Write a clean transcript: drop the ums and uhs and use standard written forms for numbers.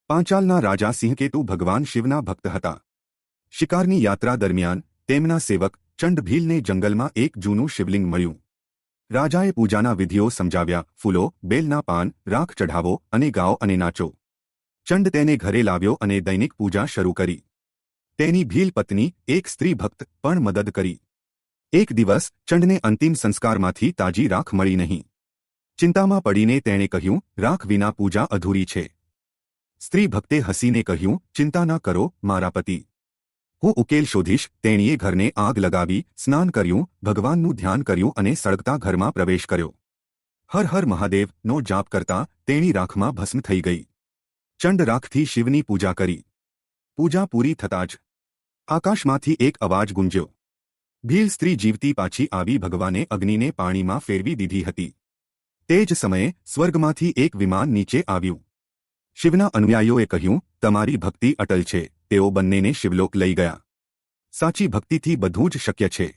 પાંચાલના રાજા સિંહકેતુ ભગવાન શિવના ભક્ત હતા. શિકારની યાત્રા દરમિયાન તેમના સેવક ચંડ ભીલને જંગલમાં એક જૂનું શિવલિંગ મળ્યું. રાજાએ પૂજાના વિધિઓ સમજાવ્યા. ફૂલો, બેલના પાન, રાખ ચઢાવો અને ગાઓ અને નાચો. ચંડ તેને ઘરે લાવ્યો અને દૈનિક પૂજા શરૂ કરી. તેની ભીલ પત્ની એક સ્ત્રી ભક્ત પણ મદદ કરી. એક દિવસ ચંડને અંતિમ સંસ્કારમાંથી તાજી રાખ મળી નહીં. ચિંતામાં પડીને તેણે કહ્યું, રાખ વિના પૂજા અધૂરી છે. સ્ત્રી ભક્તે હસીને કહ્યું, ચિંતા ન કરો મારા પતિ, હું ઉકેલ શોધીશ. તેણીએ ઘરને આગ લગાવી, સ્નાન કર્યું, ભગવાનનું ધ્યાન કર્યું અને સળગતા ઘરમાં પ્રવેશ કર્યો. હર હર મહાદેવનો જાપ કરતા તેણી રાખમાં ભસ્મ થઈ ગઈ. ચંડ રાખથી શિવની પૂજા કરી. પૂજા પૂરી થતાં જ આકાશમાંથી એક અવાજ ગુંજ્યો. ભીલ સ્ત્રી જીવતી પાછી આવી ભગવાને અગ્નિને પાણીમાં ફેરવી દીધી હતી. તે જ સમયે સ્વર્ગમાંથી એક વિમાન નીચે આવ્યું. શિવના અનુયાયીઓએ કહ્યું, તમારી ભક્તિ અટલ છે. તેઓ બંનેને શિવલોક લઈ ગયા. સાચી ભક્તિથી બધું જ શક્ય છે.